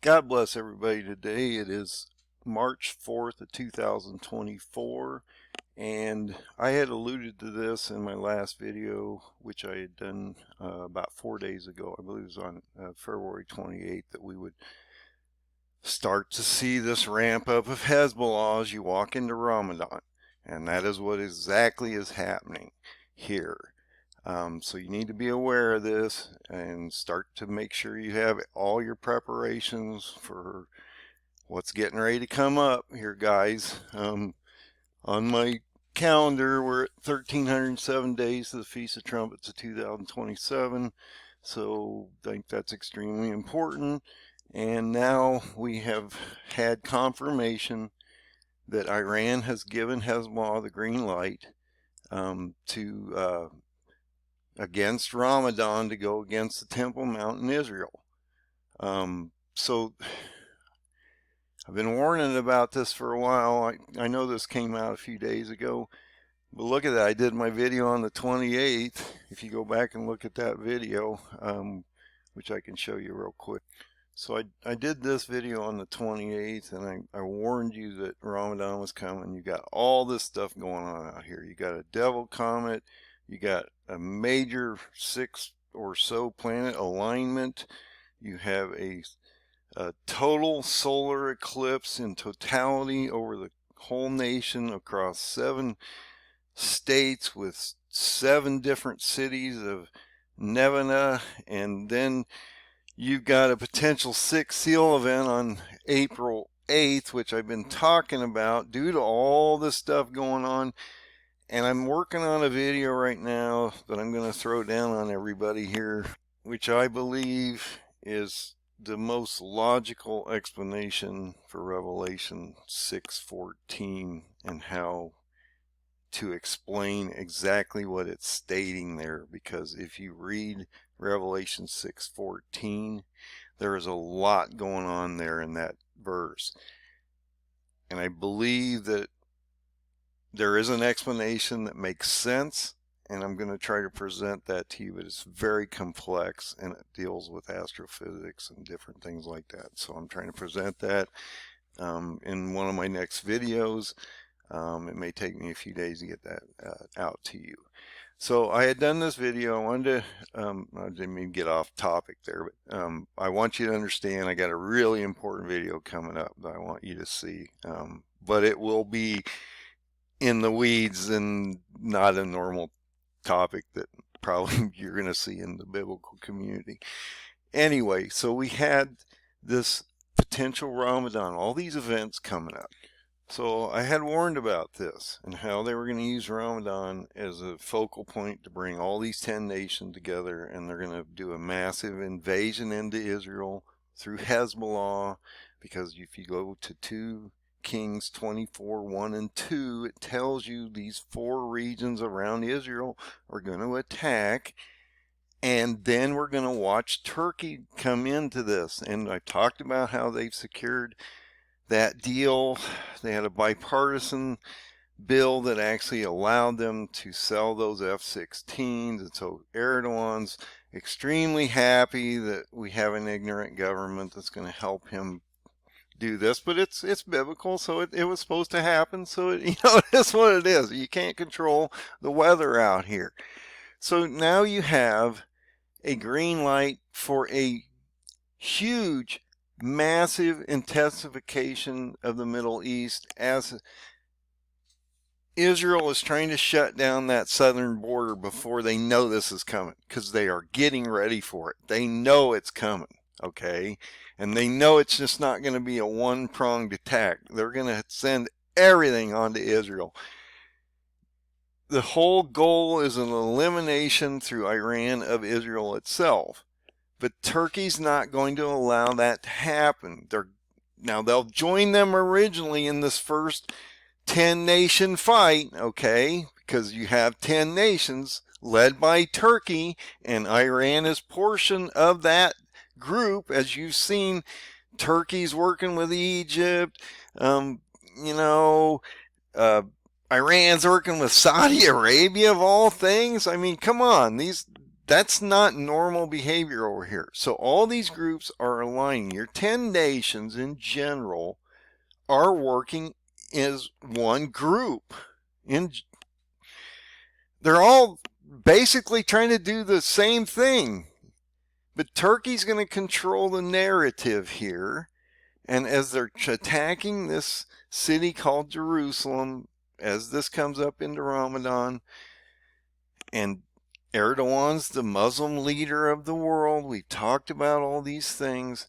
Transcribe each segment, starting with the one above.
God bless everybody today. It is March 4th of 2024, and I had alluded to this in my last video, which I had done about 4 days ago. I believe it was on February 28th, that we would start to see this ramp up of Hezbollah as you walk into Ramadan, and that is what exactly is happening here. So you need to be aware of this and start to make sure you have all your preparations for what's getting ready to come up here, guys. On my calendar, we're at 1,307 days to the Feast of Trumpets of 2027. So I think that's extremely important. And now we have had confirmation that Iran has given Hezbollah the green light to against Ramadan, to go against the Temple Mount in Israel. So I've been warning about this for a while. I know this came out a few days ago, but look at that. I did my video on the 28th. If you go back and look at that video, which I can show you real quick. So I did this video on the 28th, and I warned you that Ramadan was coming. You got all this stuff going on out here. You got a devil comet. You got a major 6 or so planet alignment. You have a total solar eclipse in totality over the whole nation across 7 states with 7 different cities of Nevada. And then you've got a potential 6 seal event on April 8th, which I've been talking about due to all this stuff going on. And I'm working on a video right now that I'm going to throw down on everybody here, which I believe is the most logical explanation for Revelation 6:14 and how to explain exactly what it's stating there. Because if you read Revelation 6:14, there is a lot going on there in that verse. And I believe that there is an explanation that makes sense, and I'm going to try to present that to you, but it's very complex, and it deals with astrophysics and different things like that. So I'm trying to present that in one of my next videos. It may take me a few days to get that out to you. So I had done this video. I wanted to, I didn't even get off topic there, but I want you to understand I got a really important video coming up that I want you to see. But it will be in the weeds and not a normal topic that probably you're going to see in the biblical community. Anyway, so we had this potential Ramadan, all these events coming up. So I had warned about this and how they were going to use Ramadan as a focal point to bring all these 10 nations together, and they're going to do a massive invasion into Israel through Hezbollah. Because if you go to 2 Kings 24:1 and 2, it tells you these 4 regions around Israel are going to attack, and then we're going to watch Turkey come into this. And I talked about how they've secured that deal. They had a bipartisan bill that actually allowed them to sell those F-16s, and so Erdogan's extremely happy that we have an ignorant government that's going to help him do this. But it's biblical, so it was supposed to happen. So it is what it is. You can't control the weather out here. So now you have a green light for a huge, massive intensification of the Middle East as Israel is trying to shut down that southern border before they know this is coming, because they are getting ready for it. They know it's coming, okay? And they know it's just not going to be a one-pronged attack. They're going to send everything onto Israel. The whole goal is an elimination through Iran of Israel itself. But Turkey's not going to allow that to happen. Now, they'll join them originally in this first 10-nation fight, okay? Because you have 10 nations led by Turkey, and Iran is portion of that group. As you've seen, Turkey's working with Egypt. Iran's working with Saudi Arabia, of all things. I mean, come on. That's not normal behavior over here. So all these groups are aligning. Your 10 nations in general are working as one group. They're all basically trying to do the same thing. But Turkey's going to control the narrative here. And as they're attacking this city called Jerusalem, as this comes up into Ramadan, and Erdogan's the Muslim leader of the world, we talked about all these things,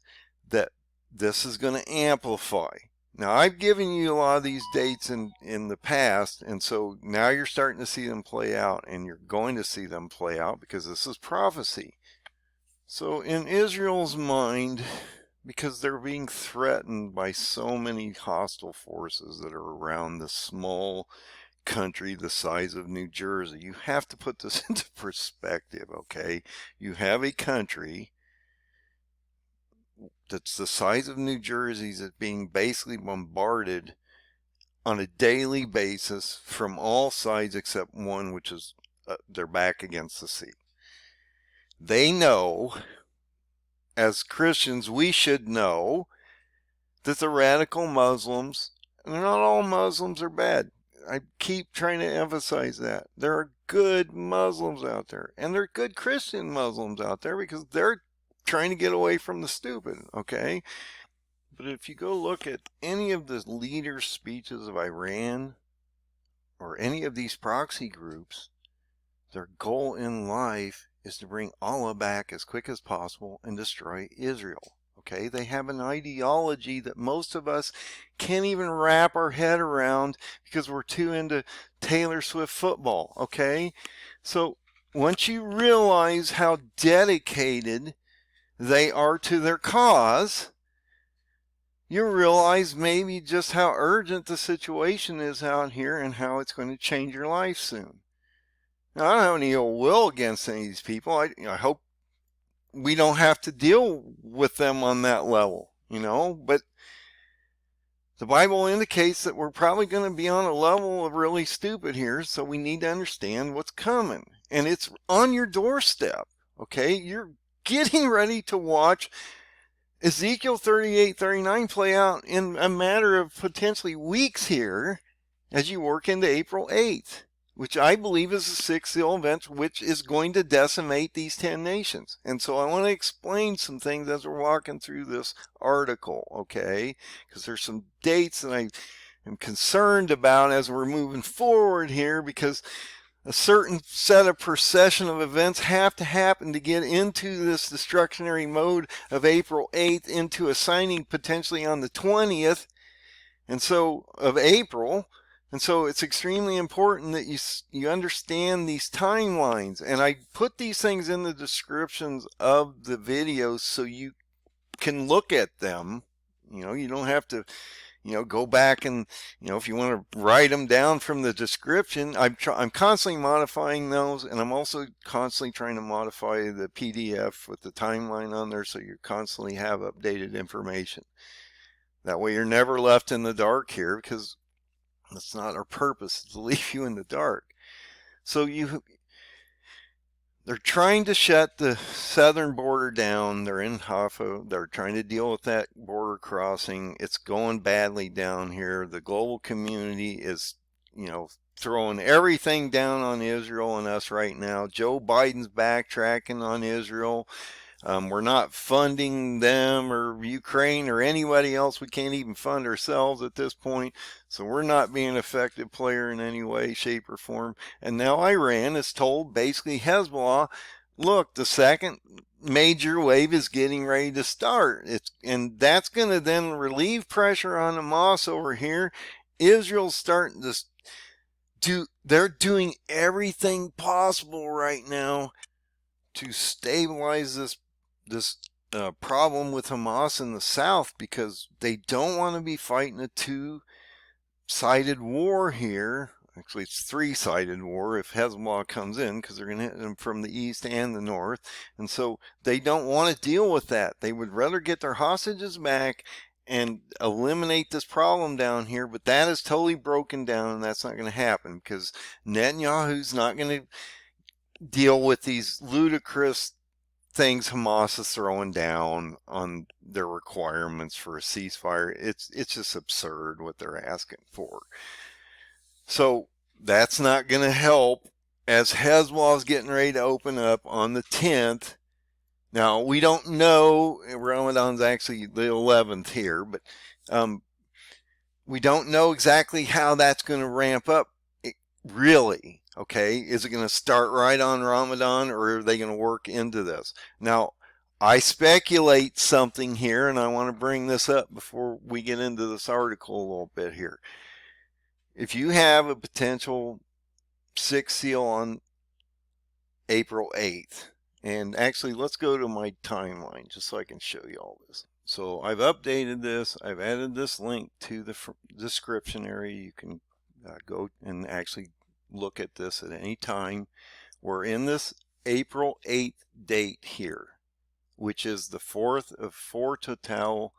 that this is going to amplify. Now, I've given you a lot of these dates in the past, and so now you're starting to see them play out, and you're going to see them play out because this is prophecy. So in Israel's mind, because they're being threatened by so many hostile forces that are around this small country the size of New Jersey, you have to put this into perspective, okay? You have a country that's the size of New Jersey that's being basically bombarded on a daily basis from all sides except one, which is their back against the sea. They know, as Christians, we should know that the radical Muslims, and not all Muslims are bad. I keep trying to emphasize that. There are good Muslims out there, and there are good Christian Muslims out there because they're trying to get away from the stupid, okay? But if you go look at any of the leader speeches of Iran or any of these proxy groups, their goal in life is to bring Allah back as quick as possible and destroy Israel. Okay, they have an ideology that most of us can't even wrap our head around because we're too into Taylor Swift football. Okay, so once you realize how dedicated they are to their cause, you realize maybe just how urgent the situation is out here and how it's going to change your life soon. Now, I don't have any ill will against any of these people. I hope we don't have to deal with them on that level, but the Bible indicates that we're probably going to be on a level of really stupid here, so we need to understand what's coming. And it's on your doorstep, okay? You're getting ready to watch Ezekiel 38-39 play out in a matter of potentially weeks here as you work into April 8th. Which I believe is the sixth seal event, which is going to decimate these 10 nations. And so I want to explain some things as we're walking through this article, okay? Because there's some dates that I am concerned about as we're moving forward here, because a certain set of procession of events have to happen to get into this destructionary mode of April 8th into a signing potentially on the 20th, and so of April. And so it's extremely important that you understand these timelines. And I put these things in the descriptions of the videos so you can look at them. You don't have to, go back and, if you want to write them down from the description, I'm constantly modifying those. And I'm also constantly trying to modify the PDF with the timeline on there so you constantly have updated information. That way you're never left in the dark here, because that's not our purpose, to leave you in the dark. So they're trying to shut the southern border down. They're in Haifa. They're trying to deal with that border crossing. It's going badly down here. The global community is, throwing everything down on Israel and us right now. Joe Biden's backtracking on Israel. We're not funding them or Ukraine or anybody else. We can't even fund ourselves at this point. So we're not being an effective player in any way, shape, or form. And now Iran has told basically Hezbollah, look, the second major wave is getting ready to start. And that's going to then relieve pressure on Hamas over here. Israel's starting to they're doing everything possible right now to stabilize this problem with Hamas in the south, because they don't want to be fighting a two-sided war here. Actually, it's three-sided war if Hezbollah comes in, because they're going to hit them from the east and the north. And so they don't want to deal with that. They would rather get their hostages back and eliminate this problem down here, but that is totally broken down, and that's not going to happen because Netanyahu's not going to deal with these ludicrous things Hamas is throwing down on their requirements for a ceasefire. It's just absurd what they're asking for. So that's not going to help as Hezbollah is getting ready to open up on the 10th. Now, we don't know, Ramadan's actually the 11th here, but we don't know exactly how that's going to ramp up, really. Okay, is it going to start right on Ramadan, or are they going to work into this? Now, I speculate something here, and I want to bring this up before we get into this article a little bit here. If you have a potential 6th seal on April 8th, and actually let's go to my timeline just so I can show you all this. So I've updated this. I've added this link to the description area. You can go and actually look at this at any time. We're in this April 8th date here, which is the 4th of 4 total.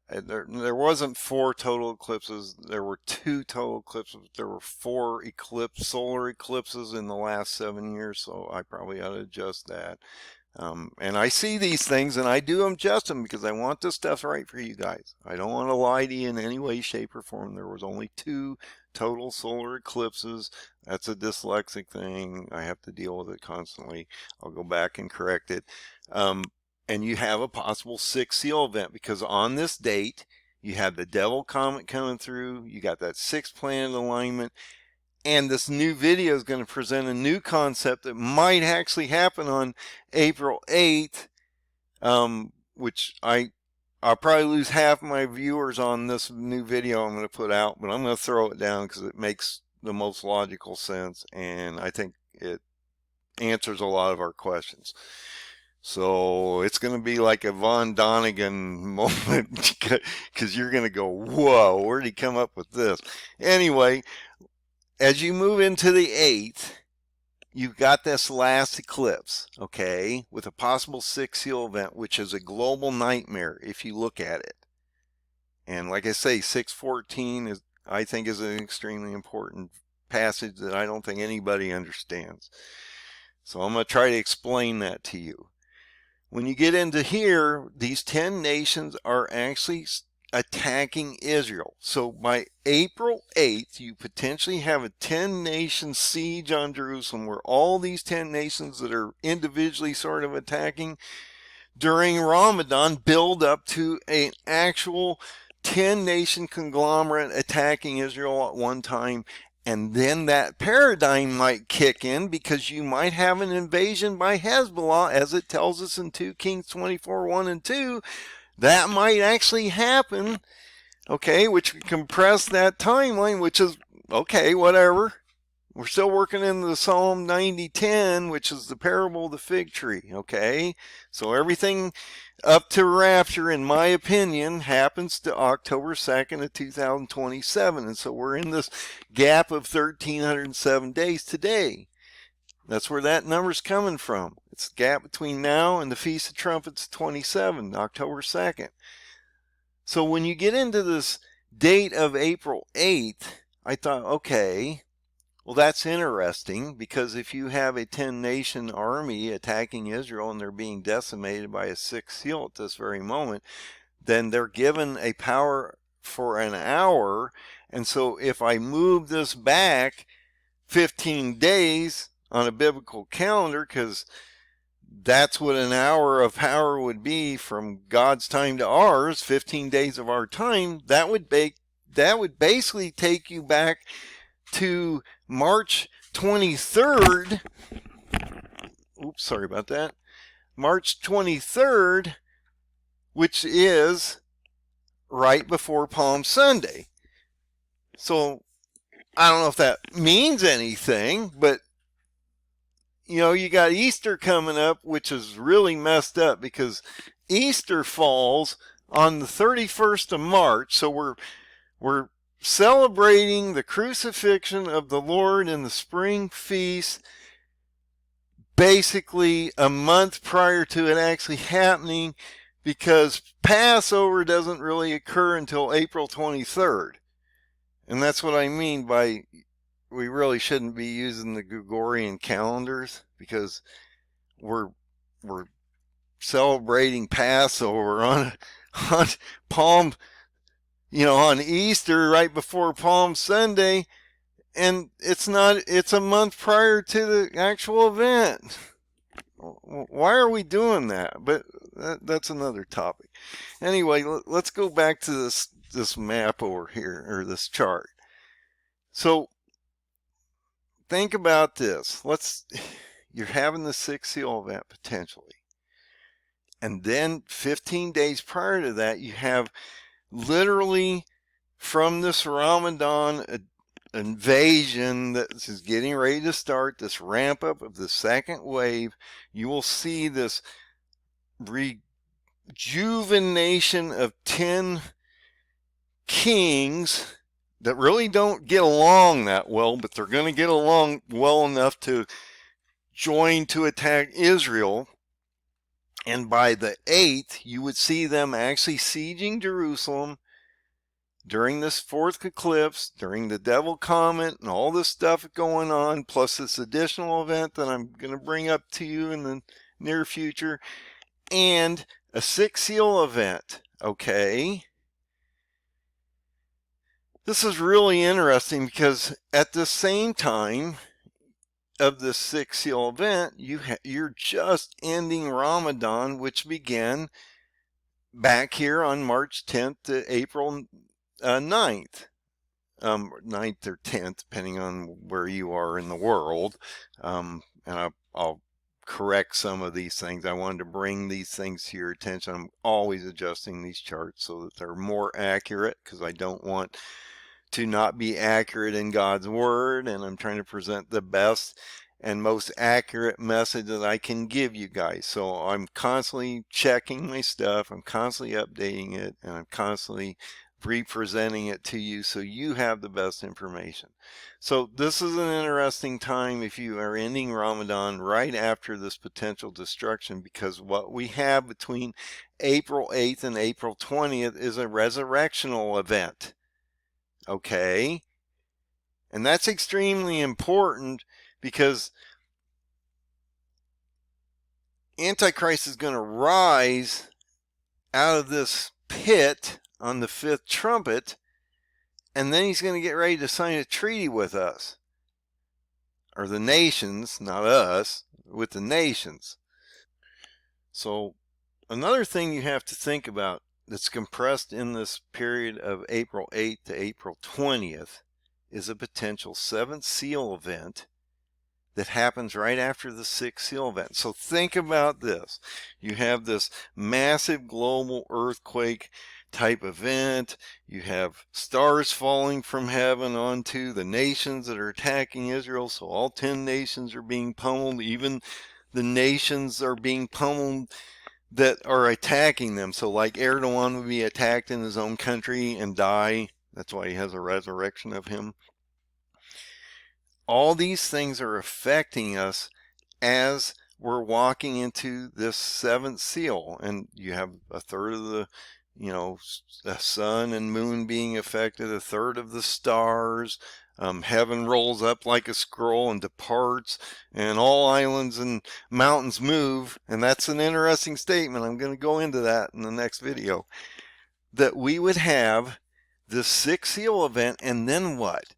There wasn't 4 total eclipses. There were 2 total eclipses. There were 4 solar eclipses in the last 7 years, so I probably ought to adjust that. And I see these things, and I do adjust them because I want this stuff right for you guys. I don't want to lie to you in any way, shape, or form. There was only 2 total solar eclipses. That's a dyslexic thing. I have to deal with it constantly. I'll go back and correct it. And you have a possible 6th seal event because on this date, you have the Devil Comet coming through. You got that 6th planet alignment. And this new video is going to present a new concept that might actually happen on April 8th, which I'll probably lose half my viewers on this new video I'm going to put out, but I'm going to throw it down because it makes the most logical sense, and I think it answers a lot of our questions. So it's going to be like a Von Donigan moment because you're going to go, whoa, where did he come up with this? Anyway, as you move into the 8th, you've got this last eclipse, okay, with a possible 6th seal event, which is a global nightmare if you look at it. And like I say, 614 is, I think, is an extremely important passage that I don't think anybody understands. So I'm going to try to explain that to you. When you get into here, these 10 nations are actually attacking Israel. So by April 8th, you potentially have a 10-nation siege on Jerusalem where all these 10 nations that are individually sort of attacking during Ramadan build up to an actual 10-nation conglomerate attacking Israel at one time. And then that paradigm might kick in because you might have an invasion by Hezbollah, as it tells us in 2 Kings 24:1 and 2. That might actually happen, okay, which would compress that timeline, which is, okay, whatever. We're still working in the Psalm 90:10, which is the parable of the fig tree, okay? So everything up to rapture, in my opinion, happens to October 2nd of 2027. And so we're in this gap of 1,307 days today. That's where that number's coming from. It's the gap between now and the Feast of Trumpets 27, October 2nd. So when you get into this date of April 8th, I thought, okay, well, that's interesting, because if you have a 10-nation army attacking Israel and they're being decimated by a 6th seal at this very moment, then they're given a power for an hour. And so if I move this back 15 days on a biblical calendar, because that's what an hour of power would be from God's time to ours, 15 days of our time, that would basically take you back to March 23rd. Oops, sorry about that. March 23rd, which is right before Palm Sunday. So I don't know if that means anything, but you know, you got Easter coming up, which is really messed up because Easter falls on the 31st of March. So we're celebrating the crucifixion of the Lord in the spring feast basically a month prior to it actually happening, because Passover doesn't really occur until April 23rd. And that's what I mean by we really shouldn't be using the Gregorian calendars, because we're we're celebrating Passover on Palm, on Easter, right before Palm Sunday, and it's a month prior to the actual event. Why are we doing that? But that's another topic. Anyway, let's go back to this map over here, or this chart. So think about this. You're having the sixth seal event potentially. And then 15 days prior to that, you have literally from this Ramadan invasion that is getting ready to start, this ramp up of the second wave, you will see this rejuvenation of 10 kings that really don't get along that well, but they're going to get along well enough to join to attack Israel. And by the 8th, you would see them actually sieging Jerusalem during this fourth eclipse, during the devil comet, and all this stuff going on, plus this additional event that I'm going to bring up to you in the near future, and a sixth seal event. Okay. This is really interesting because at the same time of this sixth seal event, you're just ending Ramadan, which began back here on March 10th to April 9th. 9th or 10th, depending on where you are in the world. And I'll correct some of these things. I wanted to bring these things to your attention. I'm always adjusting these charts so that they're more accurate, because I don't want to not be accurate in God's word, and I'm trying to present the best and most accurate message that I can give you guys. So I'm constantly checking my stuff, I'm constantly updating it, and I'm constantly representing it to you so you have the best information. So this is an interesting time if you are ending Ramadan right after this potential destruction, because what we have between April 8th and April 20th is a resurrectional event. Okay? And that's extremely important, because Antichrist is going to rise out of this pit on the fifth trumpet, and then he's going to get ready to sign a treaty with us, or the nations, not us, with the nations. So another thing you have to think about that's compressed in this period of April 8th to April 20th is a potential seventh seal event that happens right after the sixth seal event. So think about this. You have this massive global earthquake type event. You have stars falling from heaven onto the nations that are attacking Israel. So all 10 nations are being pummeled. Even the nations are being pummeled that are attacking them. So like Erdogan would be attacked in his own country and die. That's why he has a resurrection of him. All these things are affecting us as we're walking into this seventh seal. And you have a third of the sun and moon being affected, a third of the stars. Heaven rolls up like a scroll and departs, and all islands and mountains move. And that's an interesting statement. I'm going to go into that in the next video. That we would have the sixth seal event, and then what?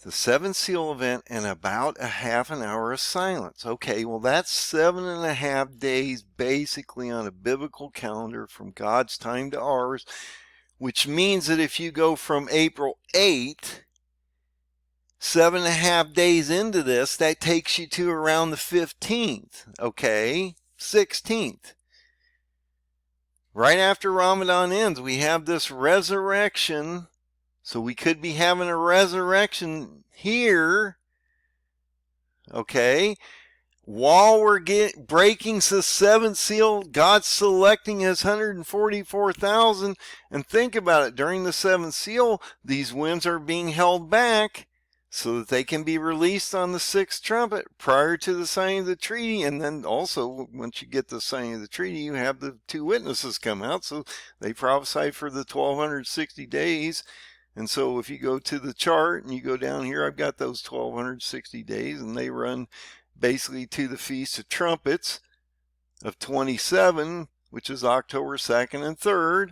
The seventh seal event, and about a half an hour of silence. Okay, well that's 7.5 days basically on a biblical calendar from God's time to ours, which means that if you go from April 8th, 7.5 days into this, that takes you to around the 15th, okay, 16th. Right after Ramadan ends, we have this resurrection. So we could be having a resurrection here, okay, while we're breaking the seventh seal. God's selecting his 144,000. And think about it, during the seventh seal, these winds are being held back so that they can be released on the sixth trumpet prior to the signing of the treaty. And then also, once you get the signing of the treaty, you have the two witnesses come out. So they prophesy for the 1260 days And so if you go to the chart and you go down here, I've got those 1260 days, and they run basically to the Feast of Trumpets of 27, which is October 2nd and 3rd.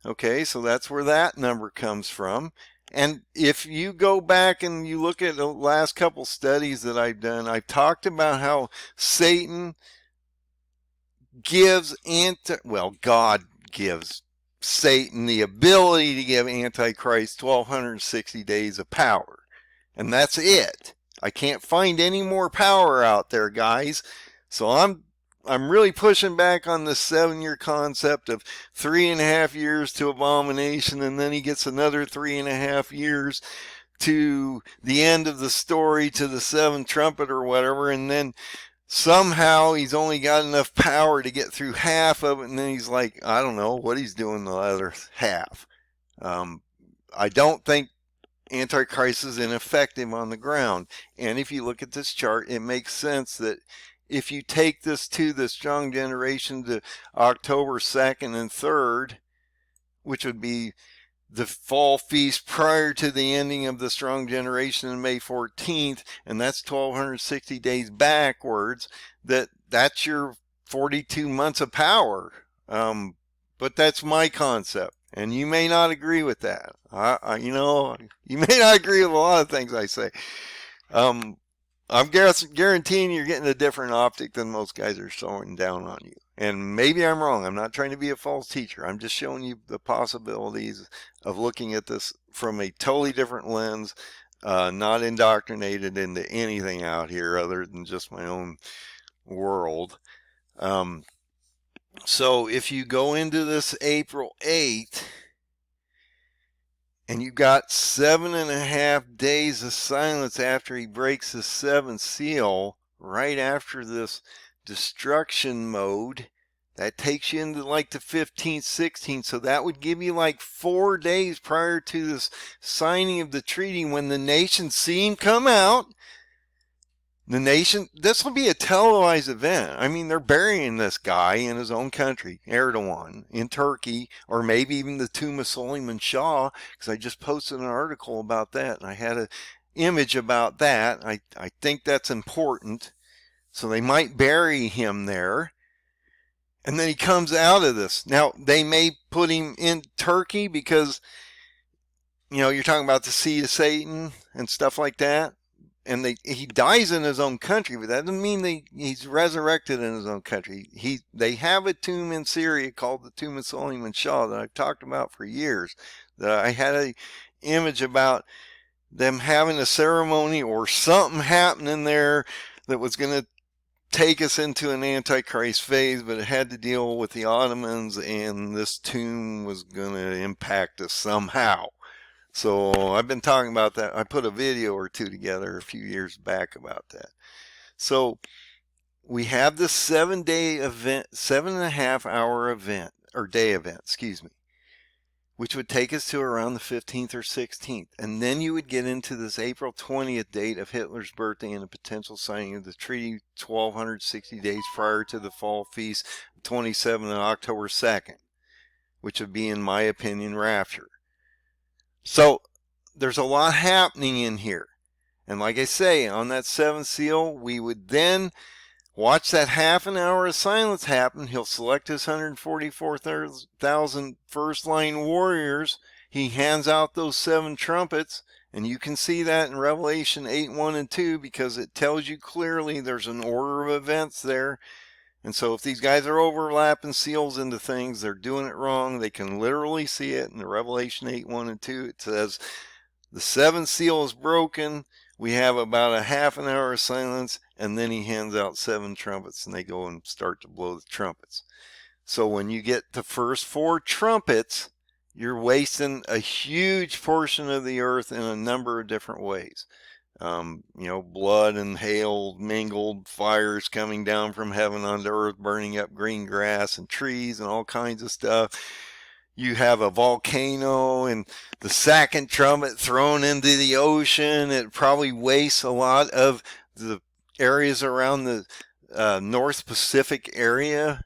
Okay, so that's where that number comes from. And if you go back and you look at the last couple studies that I've done, I've talked about how Satan gives God gives Satan the ability to give Antichrist 1260 days of power. And that's it. I can't find any more power out there, guys. So I'm really pushing back on the 7-year concept of 3.5 years to abomination, and then he gets another 3.5 years to the end of the story, to the 7th trumpet or whatever, and then somehow he's only got enough power to get through half of it, and then he's like, I don't know what he's doing the other half. I don't think Antichrist is ineffective on the ground. And if you look at this chart, it makes sense that if you take this to the strong generation to October 2nd and 3rd, which would be the fall feast prior to the ending of the strong generation on May 14th, and that's 1260 days backwards, that's your 42 months of power. But that's my concept, and you may not agree with that. You may not agree with a lot of things I say. I'm guaranteeing you're getting a different optic than most guys are throwing down on you. And maybe I'm wrong. I'm not trying to be a false teacher. I'm just showing you the possibilities of looking at this from a totally different lens, not indoctrinated into anything out here other than just my own world. So if you go into this April 8th, and you got 7.5 days of silence after he breaks the 7th seal, right after this destruction mode, that takes you into like the 15th, 16th. So that would give you like 4 days prior to this signing of the treaty when the nations see him come out. This will be a televised event. I mean, they're burying this guy in his own country, Erdogan, in Turkey, or maybe even the tomb of Suleiman Shah, because I just posted an article about that, and I had an image about that. I think that's important. So they might bury him there. And then he comes out of this. Now, they may put him in Turkey because, you're talking about the seed of Satan and stuff like that. And he dies in his own country, but that doesn't mean he's resurrected in his own country. They have a tomb in Syria called the tomb of Suleiman Shah that I've talked about for years. That I had an image about them having a ceremony or something happening there that was going to take us into an Antichrist phase, but it had to deal with the Ottomans, and this tomb was going to impact us somehow. So I've been talking about that. I put a video or two together a few years back about that. So we have this 7-day event, 7.5-hour event, or day event, which would take us to around the 15th or 16th. And then you would get into this April 20th date of Hitler's birthday and the potential signing of the treaty 1260 days prior to the fall feast, 27 and October 2nd, which would be, in my opinion, rapture. So there's a lot happening in here. And like I say, on that 7th seal, we would then watch that half an hour of silence happen. He'll select his 144,000 first line warriors. He hands out those 7 trumpets. And you can see that in Revelation 8:1 and 2 because it tells you clearly there's an order of events there. And so if these guys are overlapping seals into things, they're doing it wrong. They can literally see it in the Revelation 8:1 and 2. It says the 7th seal is broken. We have about a half an hour of silence, and then he hands out 7 trumpets, and they go and start to blow the trumpets. So when you get the first 4 trumpets, you're wasting a huge portion of the earth in a number of different ways. Blood and hail mingled, fires coming down from heaven onto earth, burning up green grass and trees and all kinds of stuff. You have a volcano and the 2nd trumpet thrown into the ocean. It probably wastes a lot of the areas around the North Pacific area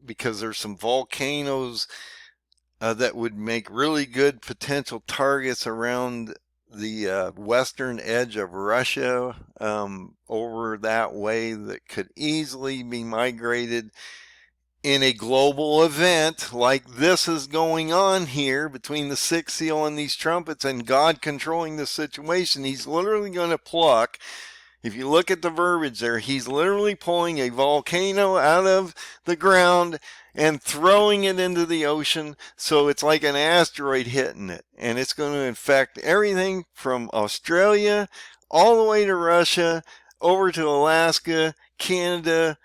because there's some volcanoes that would make really good potential targets around the western edge of Russia, over that way, that could easily be migrated in a global event like this is going on here between the sixth seal and these trumpets and God controlling the situation. He's literally going to pluck, if you look at the verbiage there, he's literally pulling a volcano out of the ground and throwing it into the ocean. So it's like an asteroid hitting it, and it's going to infect everything from Australia all the way to Russia, over to Alaska, Canada,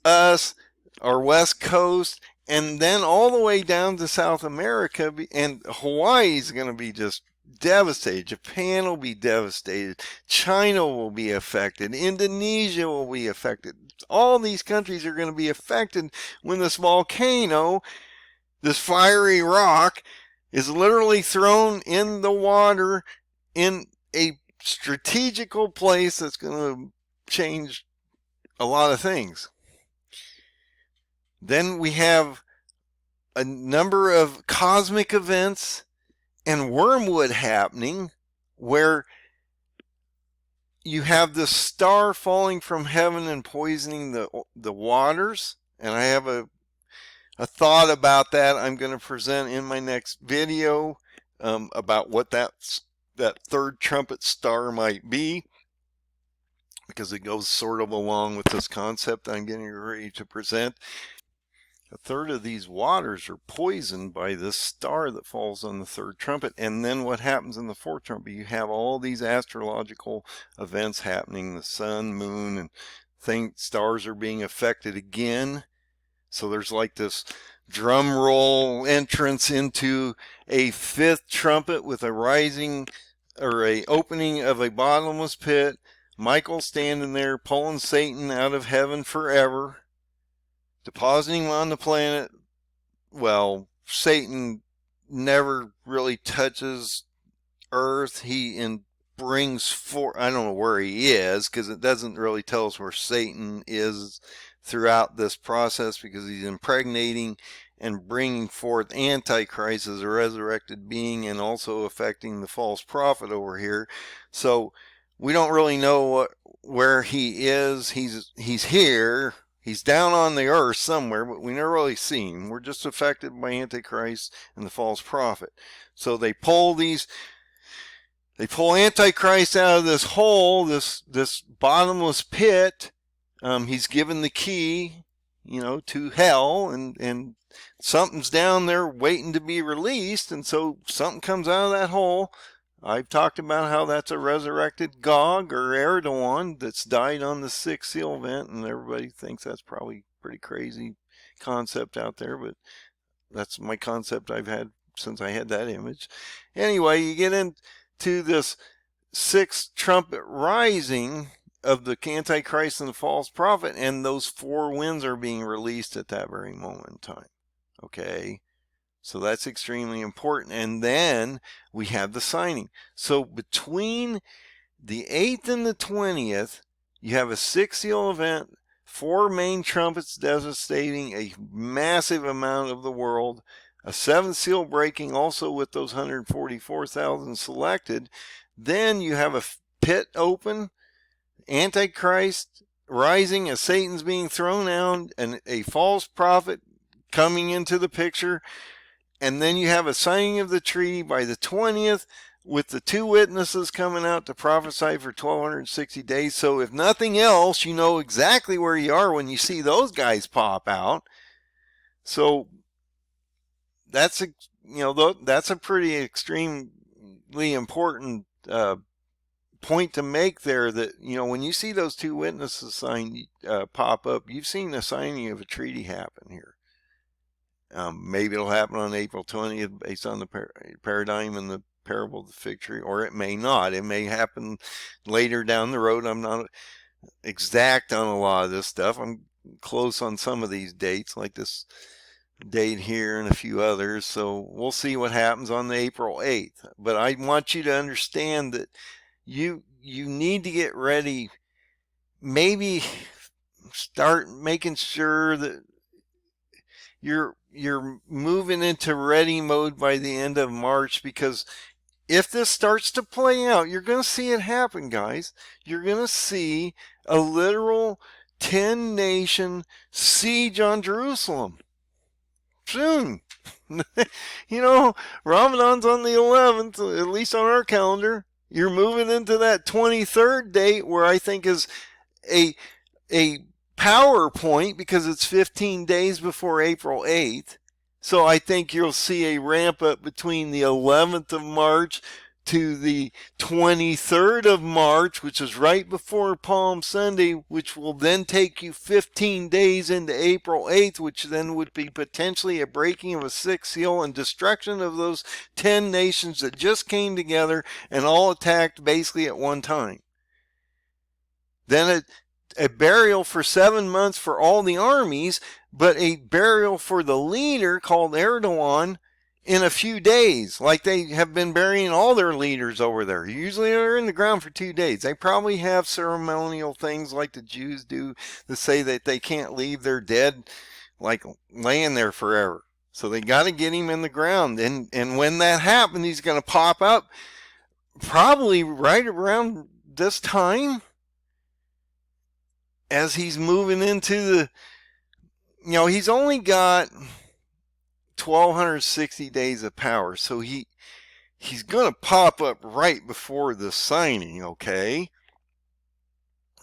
us, our west coast, and then all the way down to South America. And Hawaii's going to be just devastated. Japan will be devastated. China will be affected. Indonesia will be affected. All these countries are going to be affected when this volcano, this fiery rock, is literally thrown in the water in a strategical place that's going to change a lot of things. Then we have a number of cosmic events and wormwood happening, where you have this star falling from heaven and poisoning the waters. And I have a thought about that I'm going to present in my next video, about what that third trumpet star might be, because it goes sort of along with this concept I'm getting ready to present. A third of these waters are poisoned by this star that falls on the third trumpet. And then what happens in the fourth trumpet? You have all these astrological events happening. The sun, moon, and stars are being affected again. So there's like this drum roll entrance into a fifth trumpet with a rising, or a opening of a bottomless pit. Michael standing there pulling Satan out of heaven forever, depositing him on the planet. Well, Satan never really touches earth. He brings forth, I don't know where he is, because it doesn't really tell us where Satan is throughout this process, because he's impregnating and bringing forth Antichrist as a resurrected being, and also affecting the false prophet over here. So we don't really know where he is. He's here. He's down on the earth somewhere, but we never really see him. We're just affected by Antichrist and the false prophet. So they pull Antichrist out of this hole, this bottomless pit. He's given the key, to hell, and something's down there waiting to be released, and so something comes out of that hole. I've talked about how that's a resurrected Gog or Erdogan that's died on the sixth seal event, and everybody thinks that's probably a pretty crazy concept out there, but that's my concept I've had since I had that image. Anyway, you get into this sixth trumpet rising of the Antichrist and the false prophet, and those four winds are being released at that very moment in time. Okay? So that's extremely important. And then we have the signing. So between the 8th and the 20th, you have a sixth seal event, four main trumpets devastating a massive amount of the world, a seventh seal breaking also with those 144,000 selected. Then you have a pit open, Antichrist rising as Satan's being thrown out, and a false prophet coming into the picture. And then you have a signing of the treaty by the 20th, with the two witnesses coming out to prophesy for 1260 days. So if nothing else, you know exactly where you are when you see those guys pop out. So that's a pretty extremely important point to make there, that when you see those two witnesses pop up, you've seen the signing of a treaty happen here. Maybe it'll happen on April 20th based on the paradigm and the parable of the fig tree, or it may not. It may happen later down the road. I'm not exact on a lot of this stuff. I'm close on some of these dates, like this date here and a few others. So we'll see what happens on the April 8th. But I want you to understand that you need to get ready. Maybe start making sure that you're you're moving into ready mode by the end of March, because if this starts to play out, you're going to see it happen, guys. You're going to see a literal 10-nation siege on Jerusalem soon. You know, Ramadan's on the 11th, at least on our calendar. You're moving into that 23rd date, where I think is a power point, because it's 15 days before April 8th. So I think you'll see a ramp up between the 11th of March to the 23rd of March, which is right before Palm Sunday, which will then take you 15 days into April 8th, which then would be potentially a breaking of a sixth seal and destruction of those 10 nations that just came together and all attacked basically at one time. Then a burial for 7 months for all the armies, but a burial for the leader called Erdogan in a few days, like they have been burying all their leaders over there. Usually they're in the ground for 2 days. They probably have ceremonial things like the Jews do that say that they can't leave their dead like laying there forever. So they got to get him in the ground. And when that happens, he's going to pop up probably right around this time, as he's moving into the, he's only got 1,260 days of power. So he's going to pop up right before the signing, okay?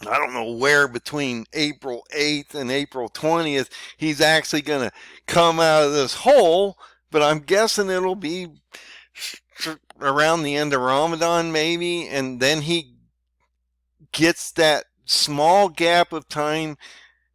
I don't know where between April 8th and April 20th he's actually going to come out of this hole, but I'm guessing it'll be around the end of Ramadan maybe, and then he gets that small gap of time,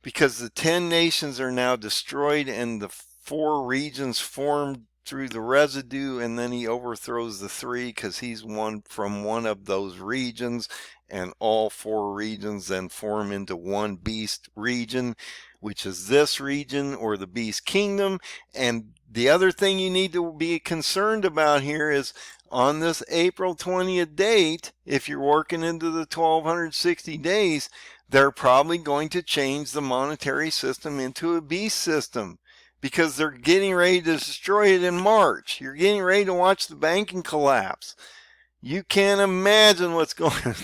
because the 10 nations are now destroyed and the 4 regions formed through the residue, and then he overthrows the 3 because he's one from one of those regions, and all 4 regions then form into one beast region, which is this region, or the beast kingdom. And the other thing you need to be concerned about here is, on this April 20th date, if you're working into the 1,260 days, they're probably going to change the monetary system into a beast system, because they're getting ready to destroy it in March. You're getting ready to watch the banking collapse. You can't imagine what's going on.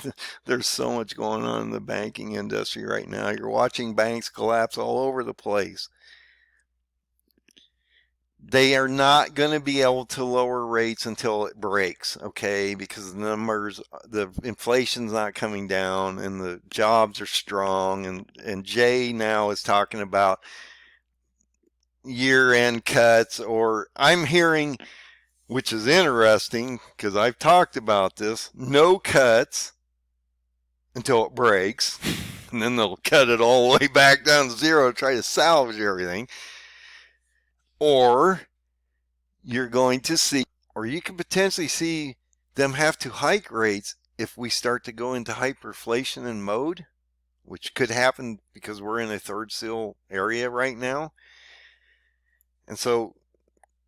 There's so much going on in the banking industry right now. You're watching banks collapse all over the place. They are not going to be able to lower rates until it breaks, okay? Because the inflation's not coming down, and the jobs are strong. And Jay now is talking about year-end cuts, or I'm hearing, which is interesting because I've talked about this, no cuts until it breaks, and then they'll cut it all the way back down to zero to try to salvage everything. Or you're going to see, or you can potentially see them have to hike rates if we start to go into hyperinflation and mode, which could happen because we're in a third seal area right now. And so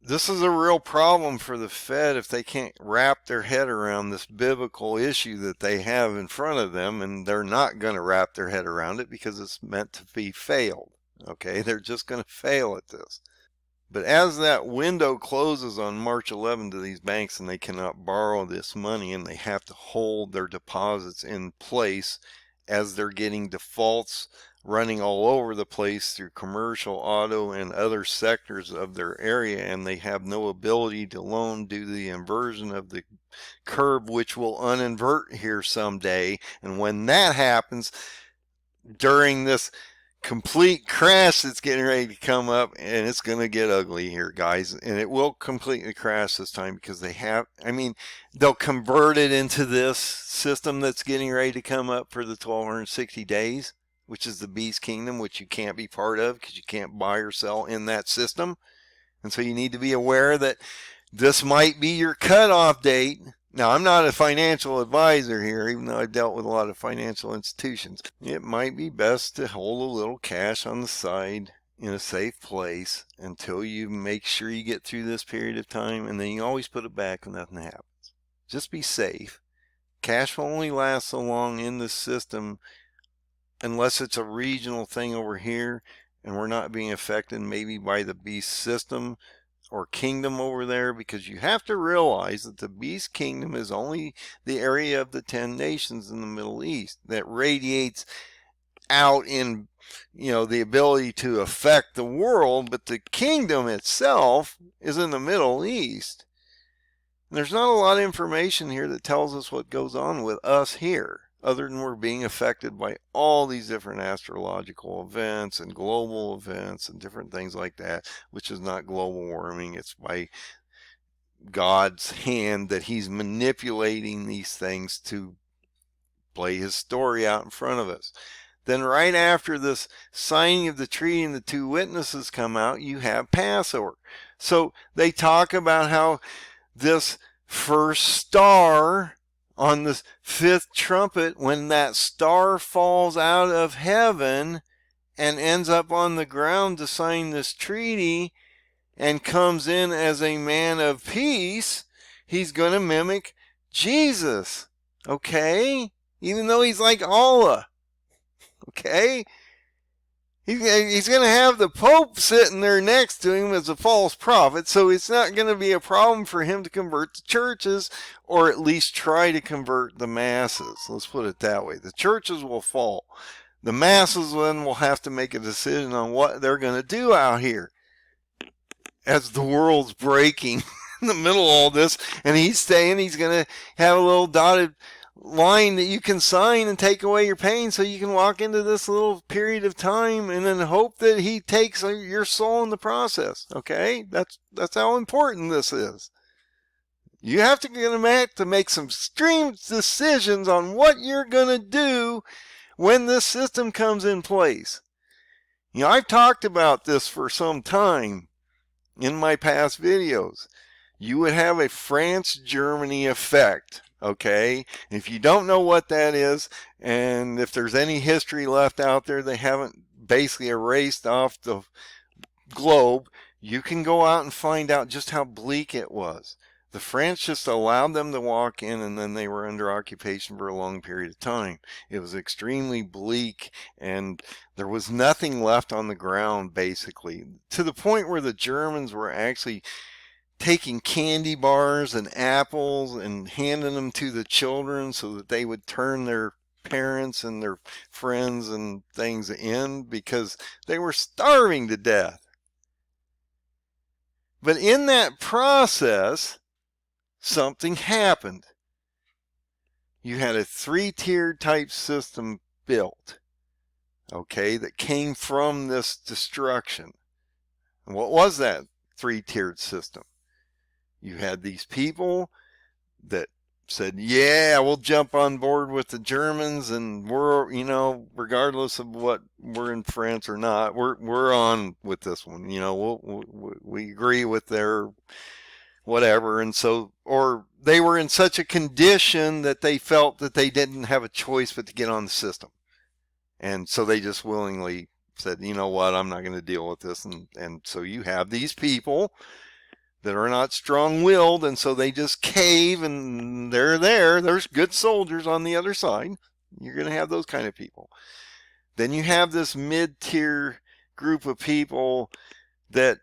this is a real problem for the Fed if they can't wrap their head around this biblical issue that they have in front of them, and they're not going to wrap their head around it because it's meant to be failed. Okay, they're just going to fail at this. But as that window closes on March 11 to these banks, and they cannot borrow this money, and they have to hold their deposits in place as they're getting defaults running all over the place through commercial, auto, and other sectors of their area, and they have no ability to loan due to the inversion of the curve, which will uninvert here someday. And when that happens, during this complete crash that's getting ready to come up, and it's going to get ugly here, guys, and it will completely crash this time, because they'll convert it into this system that's getting ready to come up for the 1,260 days, which is the beast kingdom, which you can't be part of because you can't buy or sell in that system. And so you need to be aware that this might be your cutoff date. Now, I'm not a financial advisor here, even though I've dealt with a lot of financial institutions. It might be best to hold a little cash on the side in a safe place until you make sure you get through this period of time, and then you always put it back when nothing happens. Just be safe. Cash will only last so long in the system unless it's a regional thing over here, and we're not being affected maybe by the beast system or kingdom over there, because you have to realize that the beast kingdom is only the area of the 10 nations in the Middle East that radiates out in, the ability to affect the world, but the kingdom itself is in the Middle East. And there's not a lot of information here that tells us what goes on with us here, other than we're being affected by all these different astrological events and global events and different things like that, which is not global warming. It's by God's hand that he's manipulating these things to play his story out in front of us. Then right after this signing of the treaty and the 2 witnesses come out, you have Passover. So they talk about how this first star on the 5th trumpet, when that star falls out of heaven and ends up on the ground to sign this treaty and comes in as a man of peace, he's going to mimic Jesus, okay? Even though he's like Allah, okay? He's going to have the Pope sitting there next to him as a false prophet, so it's not going to be a problem for him to convert the churches, or at least try to convert the masses. Let's put it that way. The churches will fall. The masses then will have to make a decision on what they're going to do out here as the world's breaking in the middle of all this, and he's saying he's going to have a little dotted line that you can sign and take away your pain, so you can walk into this little period of time and then hope that he takes your soul in the process. Okay, that's how important this is. You have to make some extreme decisions on what you're going to do when this system comes in place. I've talked about this for some time in my past videos. You would have a France-Germany effect. Okay, if you don't know what that is, and if there's any history left out there they haven't basically erased off the globe, you can go out and find out just how bleak it was. The French just allowed them to walk in, and then they were under occupation for a long period of time. It was extremely bleak, and there was nothing left on the ground, basically, to the point where the Germans were actually taking candy bars and apples and handing them to the children so that they would turn their parents and their friends and things in, because they were starving to death. But in that process, something happened. You had a 3-tiered type system built, okay, that came from this destruction. And what was that 3-tiered system? You had these people that said, yeah, we'll jump on board with the Germans, and we're, regardless of what we're in France or not, we're on with this one. We agree with their whatever. And so, or they were in such a condition that they felt that they didn't have a choice but to get on the system. And so they just willingly said, you know what, I'm not going to deal with this. And so you have these people that are not strong-willed, and so they just cave, and they're there. There's good soldiers on the other side. You're going to have those kind of people. Then you have this mid-tier group of people that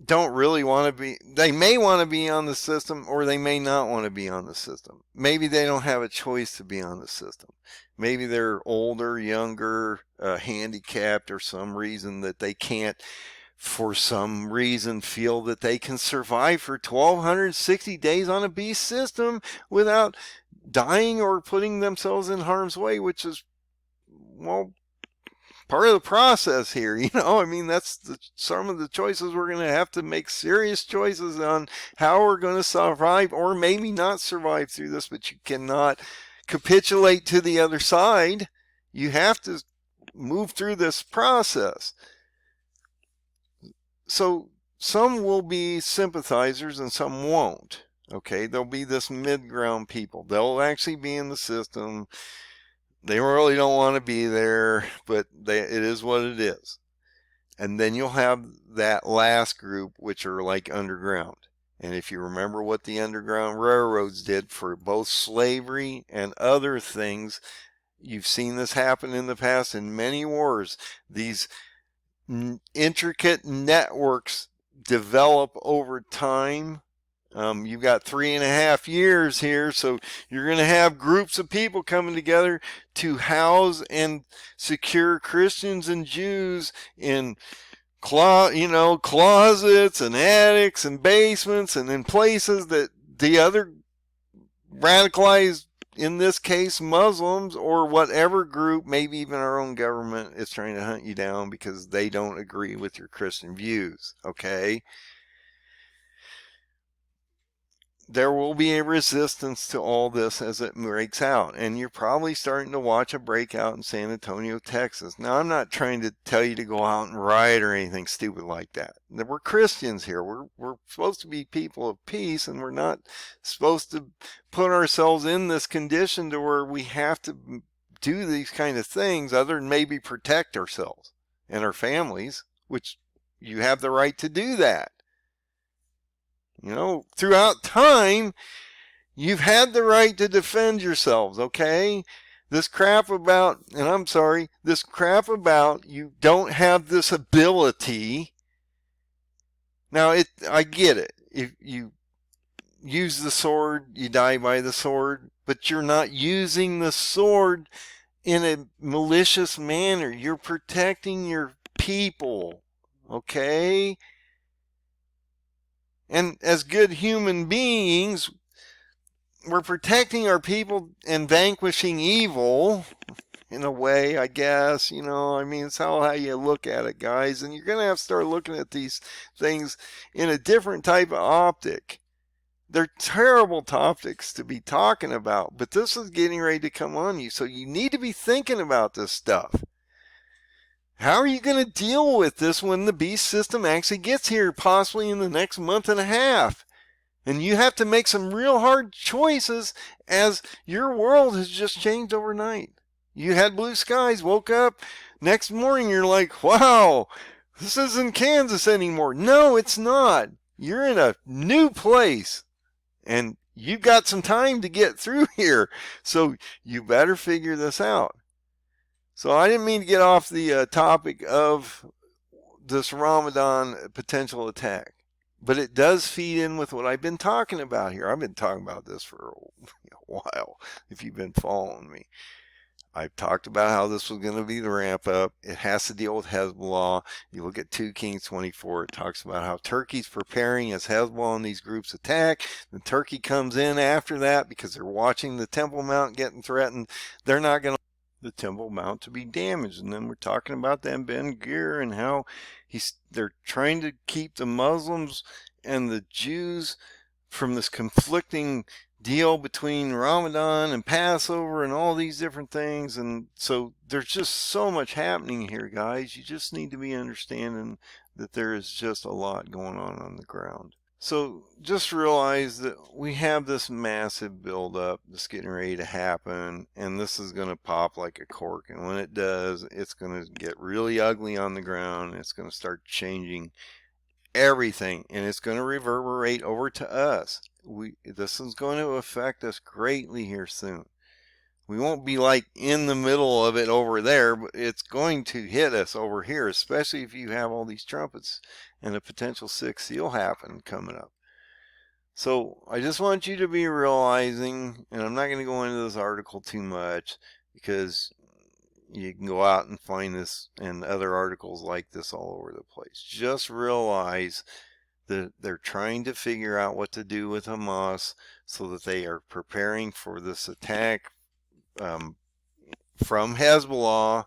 don't really want to be, they may want to be on the system, or they may not want to be on the system. Maybe they don't have a choice to be on the system. Maybe they're older, younger, handicapped, or some reason that they can't, for some reason, feel that they can survive for 1,260 days on a beast system without dying or putting themselves in harm's way, which is, well, part of the process here. That's some of the choices we're going to have to make, serious choices on how we're going to survive, or maybe not survive through this. But you cannot capitulate to the other side. You have to move through this process. So some will be sympathizers and some won't. Okay, there'll be this mid-ground people. They'll actually be in the system. They really don't want to be there, but it is what it is. And then you'll have that last group, which are like underground. And if you remember what the Underground Railroads did for both slavery and other things, you've seen this happen in the past in many wars. These intricate networks develop over time. You've got 3.5 years here, so you're going to have groups of people coming together to house and secure Christians and Jews in closets and attics and basements and in places that the other radicalized, in this case Muslims or whatever group, maybe even our own government, is trying to hunt you down because they don't agree with your Christian views. Okay, there will be a resistance to all this as it breaks out, and you're probably starting to watch a breakout in San Antonio, Texas. Now, I'm not trying to tell you to go out and riot or anything stupid like that. We're Christians here. We're supposed to be people of peace, and we're not supposed to put ourselves in this condition to where we have to do these kind of things other than maybe protect ourselves and our families, which you have the right to do that. Throughout time, you've had the right to defend yourselves, okay? This crap about you don't have this ability. Now, I get it. If you use the sword, you die by the sword, but you're not using the sword in a malicious manner. You're protecting your people, okay? And as good human beings, we're protecting our people and vanquishing evil, in a way, I guess. It's how you look at it, guys. And you're going to have to start looking at these things in a different type of optic. They're terrible topics to be talking about, but this is getting ready to come on you. So you need to be thinking about this stuff. How are you going to deal with this when the beast system actually gets here, possibly in the next month and a half? And you have to make some real hard choices, as your world has just changed overnight. You had blue skies, woke up, next morning you're like, wow, this isn't Kansas anymore. No, it's not. You're in a new place, and you've got some time to get through here. So you better figure this out. So I didn't mean to get off the topic of this Ramadan potential attack, but it does feed in with what I've been talking about here. I've been talking about this for a while, if you've been following me. I've talked about how this was going to be the ramp up. It has to deal with Hezbollah. You look at 2 Kings 24, it talks about how Turkey's preparing as Hezbollah and these groups attack. Then Turkey comes in after that because they're watching the Temple Mount getting threatened. They're not going to the Temple Mount to be damaged. And then we're talking about them Ben-Gvir and how they're trying to keep the Muslims and the Jews from this conflicting deal between Ramadan and Passover and all these different things. And so there's just so much happening here, guys. You just need to be understanding that there is just a lot going on the ground. So just realize that we have this massive buildup that's getting ready to happen, and this is going to pop like a cork. And when it does, it's going to get really ugly on the ground. It's going to start changing everything, and it's going to reverberate over to us. This is going to affect us greatly here soon. We won't be like in the middle of it over there, but it's going to hit us over here, especially if you have all these trumpets and a potential 6th seal happen coming up. So I just want you to be realizing, and I'm not going to go into this article too much because you can go out and find this and other articles like this all over the place. Just realize that they're trying to figure out what to do with Hamas so that they are preparing for this attack from Hezbollah.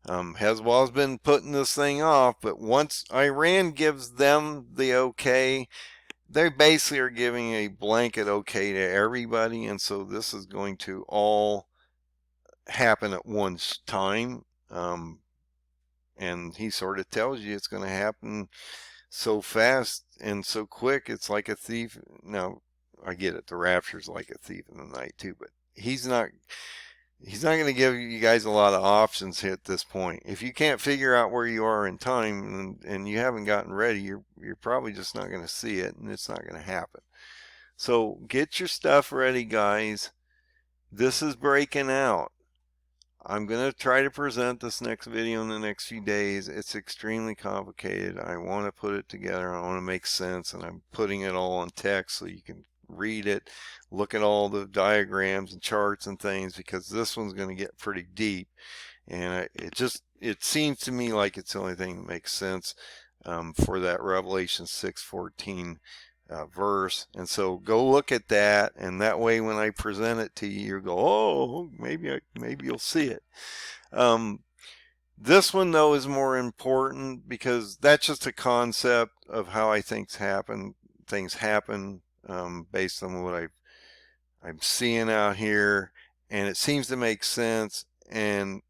Hezbollah's been putting this thing off, but once Iran gives them the okay, they basically are giving a blanket okay to everybody, and so this is going to all happen at one time. And he sort of tells you it's going to happen so fast and so quick. It's like a thief. Now, I get it. The rapture's like a thief in the night too, but he's not going to give you guys a lot of options here at this point. If you can't figure out where you are in time and you haven't gotten ready, you're probably just not going to see it, and it's not going to happen. So get your stuff ready, guys. This is breaking out. I'm going to try to present this next video in the next few days. It's extremely complicated. I want to put it together. I want to make sense, and I'm putting it all in text so you can read it, look at all the diagrams and charts and things, because this one's going to get pretty deep. And it seems to me like it's the only thing that makes sense for that Revelation 6:14 verse. And so go look at that, and that way when I present it to you, you go, oh, maybe you'll see it. This one though is more important because that's just a concept of how I think things happen based on what I'm seeing out here, and it seems to make sense, and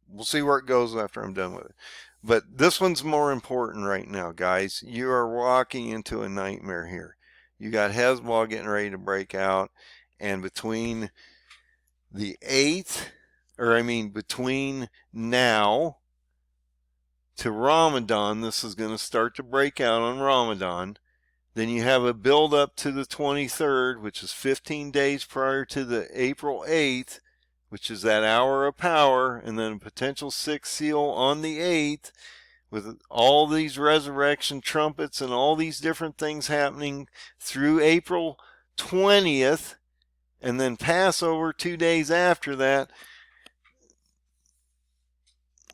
we'll see where it goes after I'm done with it. But this one's more important right now, guys. You are walking into a nightmare here. You got Hezbollah getting ready to break out, and between the 8th, between now to Ramadan, this is going to start to break out on Ramadan. Then you have a build up to the 23rd, which is 15 days prior to the April 8th, which is that hour of power, and then a potential 6th seal on the 8th, with all these resurrection trumpets and all these different things happening through April 20th, and then Passover 2 days after that.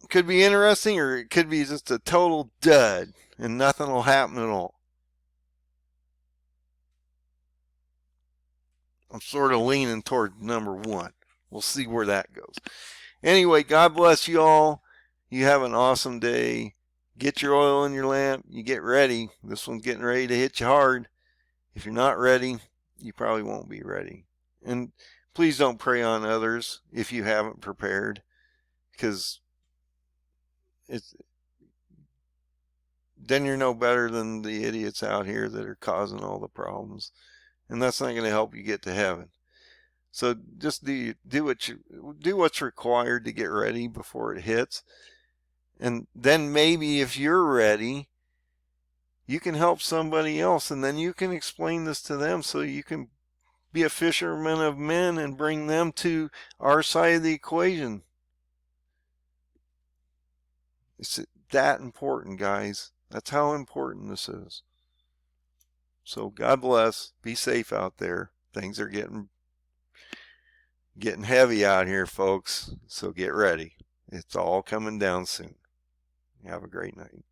Could be interesting, or it could be just a total dud, and nothing will happen at all. I'm sort of leaning toward number 1. We'll see where that goes. Anyway, God bless you all. You have an awesome day. Get your oil in your lamp. You get ready. This one's getting ready to hit you hard. If you're not ready, you probably won't be ready. And please don't prey on others if you haven't prepared, because then you're no better than the idiots out here that are causing all the problems. And that's not going to help you get to heaven. So just do what's required to get ready before it hits. And then maybe if you're ready, you can help somebody else, and then you can explain this to them so you can be a fisherman of men and bring them to our side of the equation. It's that important, guys. That's how important this is. So God bless. Be safe out there. Things are getting heavy out here, folks. So get ready. It's all coming down soon. Have a great night.